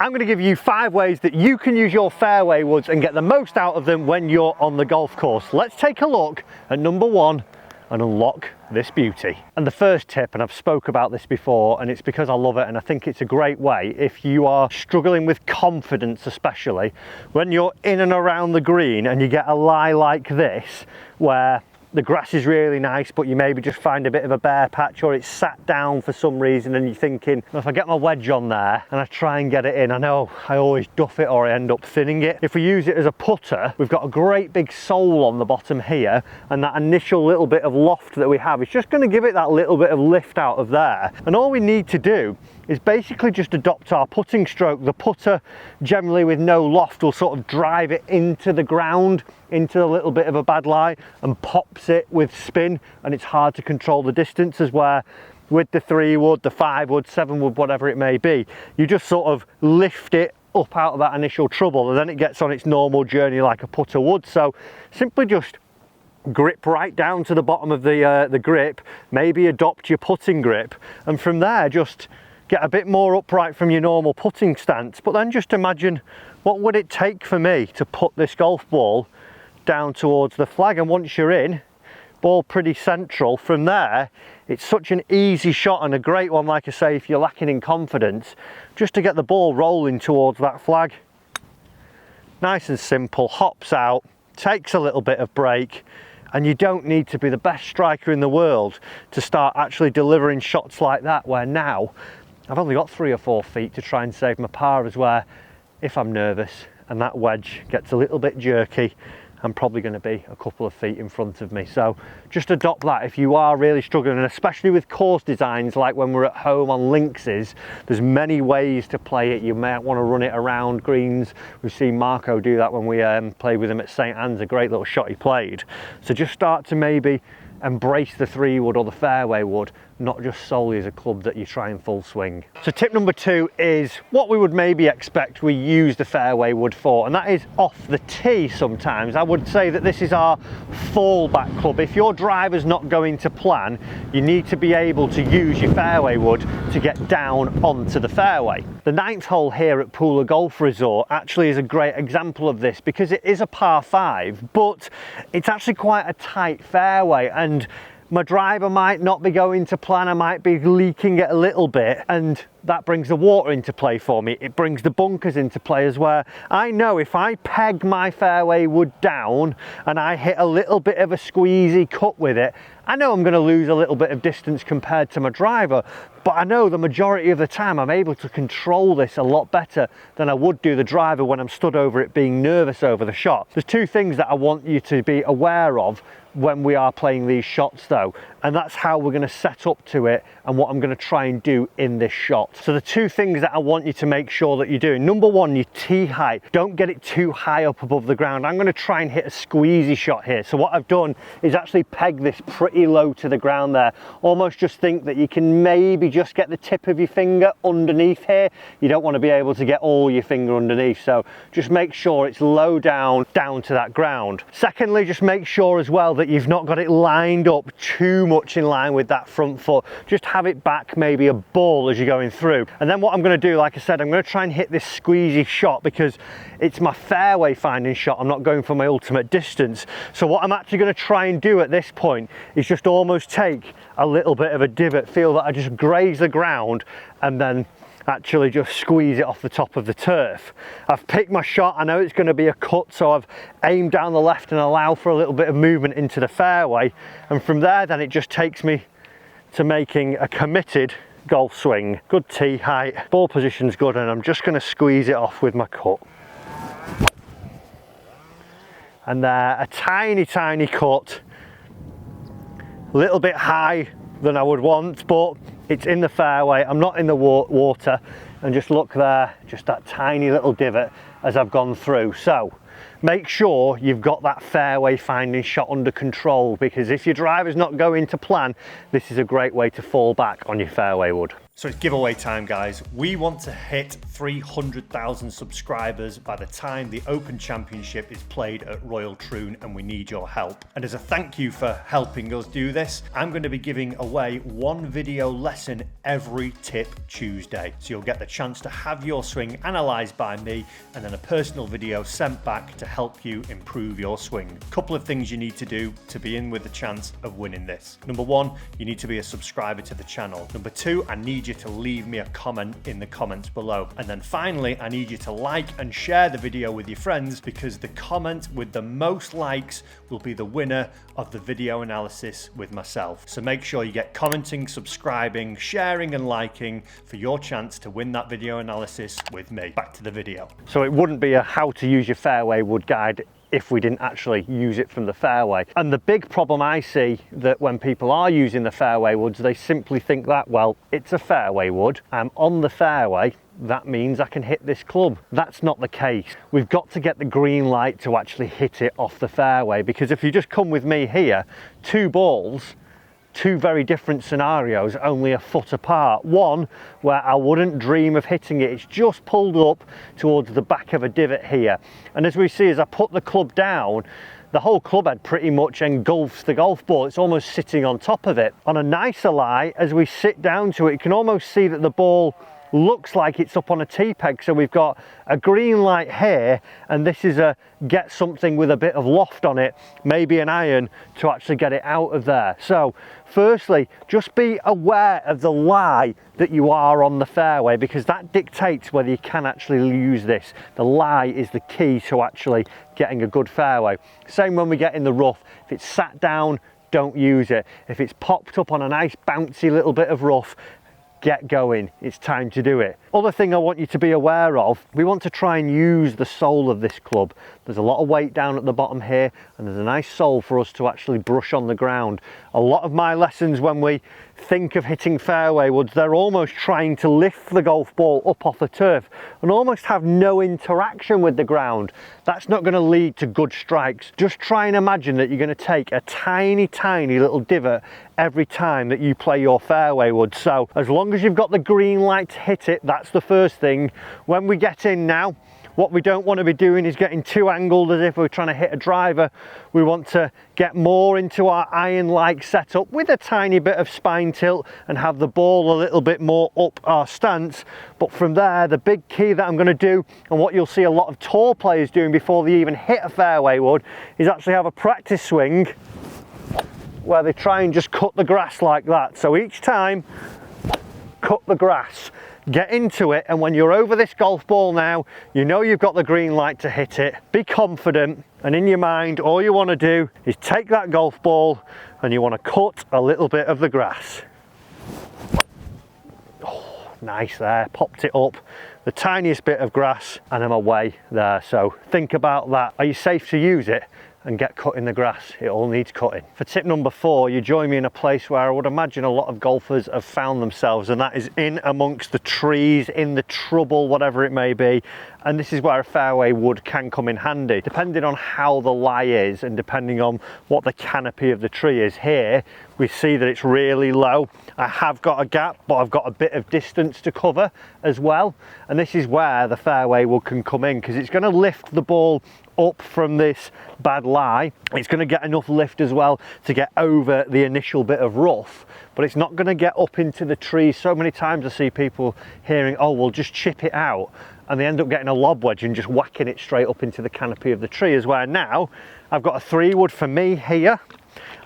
I'm going to give you 5 ways that you can use your fairway woods and get the most out of them when you're on the golf course. Let's take a look at number 1 and unlock this beauty. And the first tip, and I've spoke about this before, and it's because I love it and I think it's a great way if you are struggling with confidence, especially when you're in and around the green and you get a lie like this where the grass is really nice but you maybe just find a bit of a bare patch, or it's sat down for some reason and you're thinking, if I get my wedge on there and I try and get it in, I know I always duff it or I end up thinning it. If we use it as a putter, we've got a great big sole on the bottom here, and that initial little bit of loft that we have is just going to give it that little bit of lift out of there. And all we need to do is basically just adopt our putting stroke. The putter, generally with no loft, will sort of drive it into the ground, into a little bit of a bad lie, and pops it with spin, and it's hard to control the distances, where with the 3 wood, the 5 wood, 7 wood, whatever it may be, you just sort of lift it up out of that initial trouble and then it gets on its normal journey like a putter would. So simply just grip right down to the bottom of the grip, maybe adopt your putting grip, and from there just get a bit more upright from your normal putting stance. But then just imagine, what would it take for me to put this golf ball down towards the flag? And once you're in, ball pretty central, from there it's such an easy shot and a great one, like I say, if you're lacking in confidence, just to get the ball rolling towards that flag. Nice and simple, hops out, takes a little bit of break, and you don't need to be the best striker in the world to start actually delivering shots like that, where now I've only got 3 or 4 feet to try and save my par, as where if I'm nervous and that wedge gets a little bit jerky, I'm probably going to be a couple of feet in front of me. So just adopt that if you are really struggling, and especially with course designs like when we're at home on links, there's many ways to play it. You might want to run it around greens. We've seen Marco do that when we played with him at St Anne's, a great little shot he played. So just start to maybe embrace the 3 wood or the fairway wood, not just solely as a club that you try and full swing. So tip number 2 is what we would maybe expect we use the fairway wood for, and that is off the tee sometimes. I would say that this is our fallback club. If your driver's not going to plan, you need to be able to use your fairway wood to get down onto the fairway. The 9th hole here at Pooler Golf Resort actually is a great example of this, because it is a par 5, but it's actually quite a tight fairway, and my driver might not be going to plan. I might be leaking it a little bit, and that brings the water into play for me. It brings the bunkers into play, as where I know if I peg my fairway wood down and I hit a little bit of a squeezy cut with it, I know I'm going to lose a little bit of distance compared to my driver, but I know the majority of the time I'm able to control this a lot better than I would do the driver when I'm stood over it being nervous over the shot. There's 2 things that I want you to be aware of when we are playing these shots though, and that's how we're going to set up to it and what I'm going to try and do in this shot. So the 2 things that I want you to make sure that you're doing: number 1, your tee height. Don't get it too high up above the ground. I'm going to try and hit a squeezy shot here, so what I've done is actually peg this pretty low to the ground there. Almost just think that you can maybe just get the tip of your finger underneath here. You don't want to be able to get all your finger underneath, so just make sure it's low down to that ground. Secondly, just make sure as well that you've not got it lined up too much in line with that front foot. Just have it back maybe a ball as you're going through. And then what I'm going to do, like I said, I'm going to try and hit this squeezy shot because it's my fairway finding shot. I'm not going for my ultimate distance. So what I'm actually going to try and do at this point is just almost take a little bit of a divot, feel that I just graze the ground, and then actually just squeeze it off the top of the turf. I've picked my shot. I know it's going to be a cut, so I've aimed down the left and allow for a little bit of movement into the fairway, and from there then it just takes me to making a committed golf swing. Good tee height, ball position's good, and I'm just going to squeeze it off with my cut. And there, a tiny cut, a little bit high than I would want, but it's in the fairway. I'm not in the water, and just look there, just that tiny little divot as I've gone through. So make sure you've got that fairway finding shot under control, because if your driver's not going to plan, this is a great way to fall back on your fairway wood. So it's giveaway time, guys. We want to hit 300,000 subscribers by the time the Open Championship is played at Royal Troon, and we need your help. And as a thank you for helping us do this, I'm going to be giving away one video lesson every Tip Tuesday. So you'll get the chance to have your swing analysed by me, and then a personal video sent back to help you improve your swing. A couple of things you need to do to be in with the chance of winning this. Number one, you need to be a subscriber to the channel. Number two, I need you to leave me a comment in the comments below. And then finally, I need you to like and share the video with your friends, because the comment with the most likes will be the winner of the video analysis with myself. So make sure you get commenting, subscribing, sharing and liking for your chance to win that video analysis with me. Back to the video. So it wouldn't be a how to use your fairway wood guide if we didn't actually use it from the fairway. And the big problem I see, that when people are using the fairway woods, they simply think that, well, it's a fairway wood, I'm on the fairway, that means I can hit this club. That's not the case. We've got to get the green light to actually hit it off the fairway, because if you just come with me here, two balls, two very different scenarios, only a foot apart. One where I wouldn't dream of hitting it, it's just pulled up towards the back of a divot here, and as we see, as I put the club down, the whole club head pretty much engulfs the golf ball. It's almost sitting on top of it. On a nicer lie, as we sit down to it, you can almost see that the ball looks like it's up on a T-peg. So we've got a green light here, and this is a get something with a bit of loft on it, maybe an iron, to actually get it out of there. So firstly, just be aware of the lie that you are on the fairway, because that dictates whether you can actually use this. The lie is the key to actually getting a good fairway. Same when we get in the rough. If it's sat down, don't use it. If it's popped up on a nice bouncy little bit of rough, get going, it's time to do it. Other thing I want you to be aware of, we want to try and use the sole of this club. There's a lot of weight down at the bottom here, and there's a nice sole for us to actually brush on the ground. A lot of my lessons, when we think of hitting fairway woods, they're almost trying to lift the golf ball up off the turf and almost have no interaction with the ground. That's not going to lead to good strikes. Just try and imagine that you're going to take a tiny little divot every time that you play your fairway wood. So as long as you've got the green light to hit it, that's the first thing. When we get in now, what we don't want to be doing is getting too angled as if we're trying to hit a driver. We want to get more into our iron-like setup with a tiny bit of spine tilt and have the ball a little bit more up our stance. But from there, the big key that I'm going to do, and what you'll see a lot of tour players doing before they even hit a fairway wood, is actually have a practice swing where they try and just cut the grass like that. So each time, cut the grass. Get into it, and when you're over this golf ball now, you know you've got the green light to hit it. Be confident, and in your mind, all you want to do is take that golf ball and you want to cut a little bit of the grass. Oh, nice there, popped it up. The tiniest bit of grass, and I'm away there. So think about that. Are you safe to use it? And get cut in the grass. It all needs cutting. For tip number 4, you join me in a place where I would imagine a lot of golfers have found themselves, and that is in amongst the trees, in the trouble, whatever it may be. And this is where a fairway wood can come in handy, depending on how the lie is and depending on what the canopy of the tree is. Here we see that it's really low. I have got a gap, but I've got a bit of distance to cover as well, and this is where the fairway wood can come in, because it's going to lift the ball up from this bad lie. It's going to get enough lift as well to get over the initial bit of rough, but it's not going to get up into the trees. So many times I see people hearing, oh, we'll just chip it out, and they end up getting a lob wedge and just whacking it straight up into the canopy of the tree. As where now I've got a 3 wood for me here.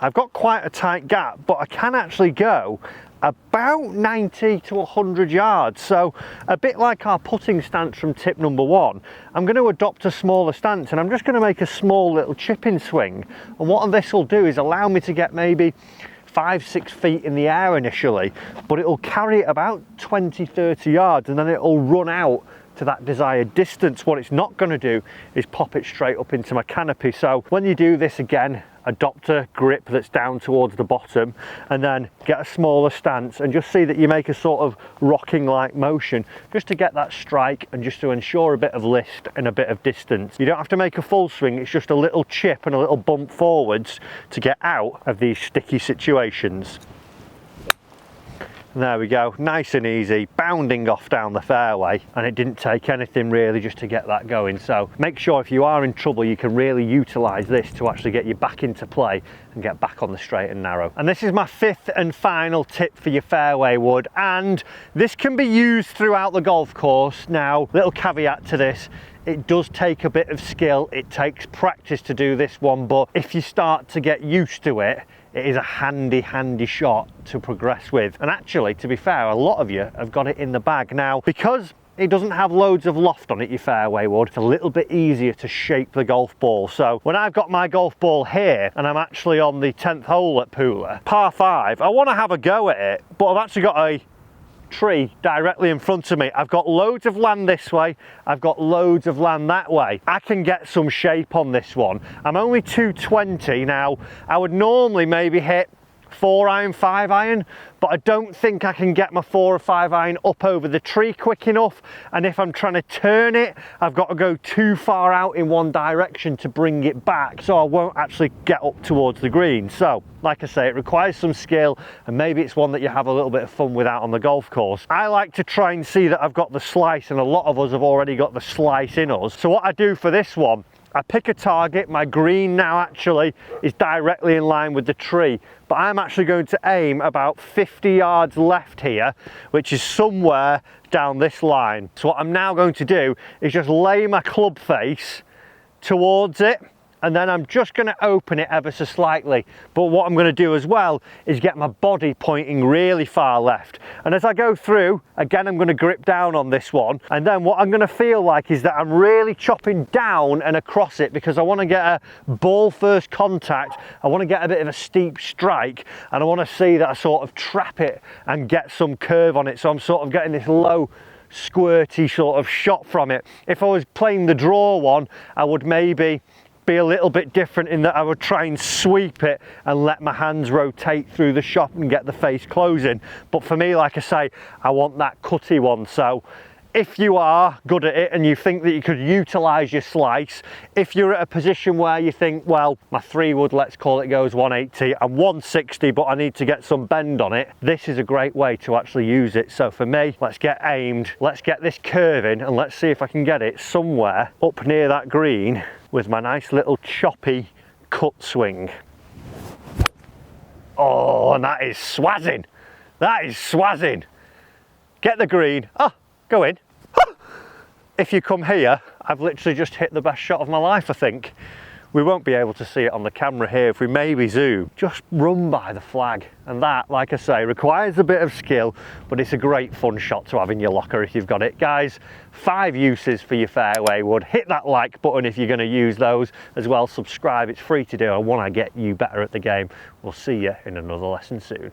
I've got quite a tight gap, but I can actually go about 90 to 100 yards. So a bit like our putting stance from tip number 1, I'm going to adopt a smaller stance, and I'm just going to make a small little chipping swing. And what this will do is allow me to get maybe 5-6 feet in the air initially, but it will carry it about 20-30 yards, and then it will run out to that desired distance. What it's not going to do is pop it straight up into my canopy. So when you do this again, adopt a grip that's down towards the bottom, and then get a smaller stance and just see that you make a sort of rocking like motion just to get that strike and just to ensure a bit of lift and a bit of distance. You don't have to make a full swing, it's just a little chip and a little bump forwards to get out of these sticky situations. There we go, nice and easy, bounding off down the fairway, and it didn't take anything really just to get that going. So make sure if you are in trouble you can really utilise this to actually get you back into play and get back on the straight and narrow. And this is my fifth and final tip for your fairway wood, and this can be used throughout the golf course. Now, little caveat to this, it does take a bit of skill, it takes practice to do this one, but if you start to get used to it, it is a handy shot to progress with. And actually, to be fair, a lot of you have got it in the bag. Now, because it doesn't have loads of loft on it, your fairway wood, it's a little bit easier to shape the golf ball. So when I've got my golf ball here and I'm actually on the 10th hole at Pooler, par 5, I want to have a go at it, but I've actually got a tree directly in front of me. I've got loads of land this way, I've got loads of land that way. I can get some shape on this one. I'm only 220 now. I would normally maybe hit 4 iron, 5 iron, but I don't think I can get my 4 or 5 iron up over the tree quick enough, and if I'm trying to turn it, I've got to go too far out in one direction to bring it back, so I won't actually get up towards the green. So like I say, it requires some skill, and maybe it's one that you have a little bit of fun with out on the golf course. I like to try and see that I've got the slice, and a lot of us have already got the slice in us. So what I do for this one, I pick a target. My green now actually is directly in line with the tree, but I'm actually going to aim about 50 yards left here, which is somewhere down this line. So what I'm now going to do is just lay my club face towards it, and then I'm just going to open it ever so slightly. But what I'm going to do as well is get my body pointing really far left. And as I go through, again, I'm going to grip down on this one. And then what I'm going to feel like is that I'm really chopping down and across it, because I want to get a ball first contact. I want to get a bit of a steep strike, and I want to see that I sort of trap it and get some curve on it. So I'm sort of getting this low, squirty sort of shot from it. If I was playing the draw one, I would maybe be a little bit different in that I would try and sweep it and let my hands rotate through the shot and get the face closing. But for me, like I say, I want that cutty one. So if you are good at it and you think that you could utilize your slice, if you're at a position where you think, well, my 3 wood, let's call it, goes 180 and 160, but I need to get some bend on it, this is a great way to actually use it. So for me, let's get aimed, let's get this curving, and let's see if I can get it somewhere up near that green with my nice little choppy cut swing. Oh, and that is swazzing. That is swazzing. Get the green. Oh, go in. If you come here, I've literally just hit the best shot of my life, I think. We won't be able to see it on the camera here. If we maybe zoom, just run by the flag. And that, like I say, requires a bit of skill, but it's a great fun shot to have in your locker if you've got it. Guys, 5 uses for your fairway wood. Hit that like button if you're going to use those. As well, subscribe, it's free to do. I want to get you better at the game. We'll see you in another lesson soon.